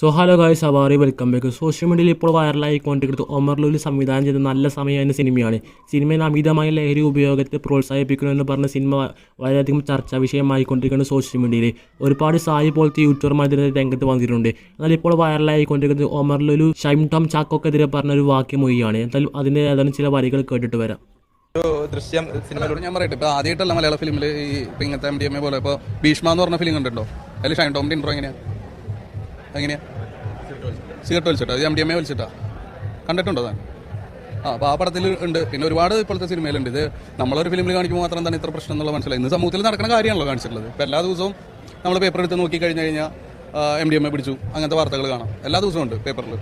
So hello guys, അവാറി welcome back. Social മീഡിയയിൽ ഇപ്പോൾ വൈറലായിക്കൊണ്ടിരിക്കുന്നത് ഒമർ ലുലു സംവിധാനം ചെയ്ത നല്ല സമയം എന്ന സിനിമയാണ്. സിനിമയിൽ അമിതമായ ലഹരി ഉപയോഗത്തെ പ്രോത്സാഹിപ്പിക്കണമെന്ന് പറഞ്ഞ സിനിമ വളരെയധികം ചർച്ചാ വിഷയമായിക്കൊണ്ടിരിക്കുന്ന സോഷ്യൽ മീഡിയയിൽ ഒരുപാട് സായി പോലത്തെ യൂട്യൂബർമാർ രംഗത്ത് വന്നിട്ടുണ്ട്. എന്നാൽ ഇപ്പോൾ വൈറലായിക്കൊണ്ടിരിക്കുന്നത് ഒമർ ലുലു ഷൈം ടോം ചാക്കോക്കെതിരെ പറഞ്ഞൊരു വാക്യമൊഴിയാണ്. എന്തായാലും അതിൻ്റെ ഏതാനും ചില വരികൾ കേട്ടിട്ട് വരാം. ദൃശ്യം സിനിമയിലൂടെ ഞാൻ പറയട്ടെ, ഇപ്പോൾ ആദ്യമായിട്ടല്ല മലയാള ഫിലിമിൽ ഈ ഇങ്ങനത്തെ MDMA പോലെ ഇപ്പോൾ ഭീഷ്മ എന്ന് പറഞ്ഞ ഫിലിം കണ്ടിട്ടുണ്ടോ? അതിൽ ഷൈൻ ടോമിൻ്റെ ഇൻട്രോ എങ്ങനെയാണ് സിഗരറ്റ് വലിച്ചിട്ടോ? അത് MDMA വലിച്ചിട്ടാ കണ്ടിട്ടുണ്ടോ താൻ? അപ്പോൾ ആ പടത്തിൽ ഉണ്ട്. പിന്നെ ഒരുപാട് ഇപ്പോഴത്തെ സിനിമയിലുണ്ട്. ഇത് നമ്മളൊരു ഫിലിമിൽ കാണിക്കുമ്പോൾ മാത്രം തന്നെ ഇത്ര പ്രശ്നം എന്നുള്ള മനസ്സിലായി. ഇന്ന് സമൂഹത്തിൽ നടക്കുന്ന കാര്യമാണല്ലോ കാണിച്ചിട്ടുള്ളത്. ഇപ്പോൾ എല്ലാ ദിവസവും നമ്മൾ പേപ്പർ എടുത്ത് നോക്കി കഴിഞ്ഞ് കഴിഞ്ഞാൽ MDMA പിടിച്ചു അങ്ങനത്തെ വാർത്തകൾ കാണാം. എല്ലാ ദിവസവും ഉണ്ട് പേപ്പറിൽ.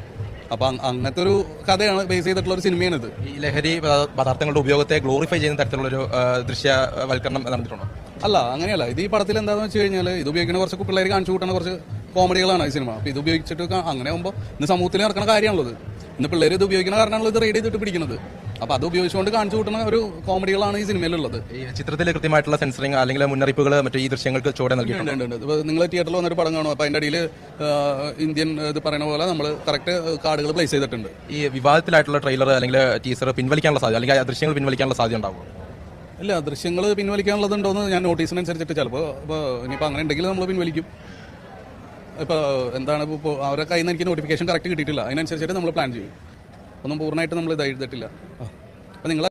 അപ്പോൾ അങ്ങനത്തെ ഒരു കഥയാണ് ബേസ് ചെയ്തിട്ടുള്ള ഒരു സിനിമയാണിത്. ഈ ലഹരി പദാർത്ഥങ്ങളുടെ ഉപയോഗത്തെ ഗ്ലോറിഫൈ ചെയ്യുന്ന തരത്തിലുള്ളൊരു ദൃശ്യവൽക്കരണം നടന്നിട്ടുണ്ടോ? അല്ല, അങ്ങനെയല്ല. ഇത് ഈ പടത്തിൽ എന്താണെന്ന് വെച്ച് കഴിഞ്ഞാൽ ഇത് ഉപയോഗിക്കുന്ന കുറച്ച് പിള്ളേർ കാണിച്ചു കൂട്ടുന്ന കുറച്ച് കോമഡികളാണ് ഈ സിനിമ. അപ്പോൾ ഇത് ഉപയോഗിച്ചിട്ട് അങ്ങനെ ആകുമ്പോൾ ഇന്ന് സമൂഹത്തിൽ നടക്കുന്ന കാര്യമാണുള്ളത്. ഇന്ന് പിള്ളേർ ഇത് ഉപയോഗിക്കുന്ന കാരണമാണല്ലോ ഇത് റെയ്ഡ് ചെയ്തിട്ട് പിടിക്കുന്നത്. അപ്പോൾ അത് ഉപയോഗിച്ചുകൊണ്ട് കാണിച്ചു കൂട്ടുന്ന ഒരു കോമഡികളാണ് ഈ സിനിമയിലുള്ളത്. ഈ ചിത്രത്തിൽ കൃത്യമായിട്ടുള്ള സെൻസറിങ് അല്ലെങ്കിൽ മുന്നറിയിപ്പുകൾ മറ്റു ഈ ദൃശ്യങ്ങൾക്ക് ചുവടെ നൽകിയിട്ടുണ്ട്. ഇപ്പോൾ നിങ്ങൾ തിയേറ്ററിൽ വന്നൊരു പടം കാണും, അപ്പോൾ അതിൻ്റെ അടിയിൽ ഇന്ത്യൻ ഇത് പറയുന്ന പോലെ നമ്മൾ കറക്റ്റ് കാർഡുകൾ പ്ലേസ് ചെയ്തിട്ടുണ്ട്. ഈ വിവാദത്തിലായിട്ടുള്ള ട്രെയിലർ അല്ലെങ്കിൽ ടീസർ പിൻവലിക്കാനുള്ള സാധ്യത അല്ലെങ്കിൽ ആ ദൃശ്യങ്ങൾ പിൻവലിക്കാനുള്ള സാധ്യത ഉണ്ടാവും? ഇല്ല, ദൃശ്യങ്ങൾ പിൻവലിക്കാനുള്ളതുണ്ടോയെന്ന് ഞാൻ നോട്ടീസിനനുസരിച്ചിട്ട് ചിലപ്പോൾ ഇനിയിപ്പോൾ അങ്ങനെ ഉണ്ടെങ്കിൽ നമ്മൾ പിൻവലിക്കും. ഇപ്പോൾ എന്താണ് ഇപ്പോൾ അവരുടെ കയ്യിൽ നിന്ന് എനിക്ക് നോട്ടിഫിക്കേഷൻ കറക്റ്റ് കിട്ടിയിട്ടില്ല. അതിനനുസരിച്ചിട്ട് നമ്മൾ പ്ലാൻ ചെയ്യും. ഒന്നും പൂർണ്ണമായിട്ട് നമ്മൾ ഇത് എഴുതിയിട്ടില്ല. അപ്പോൾ നിങ്ങൾ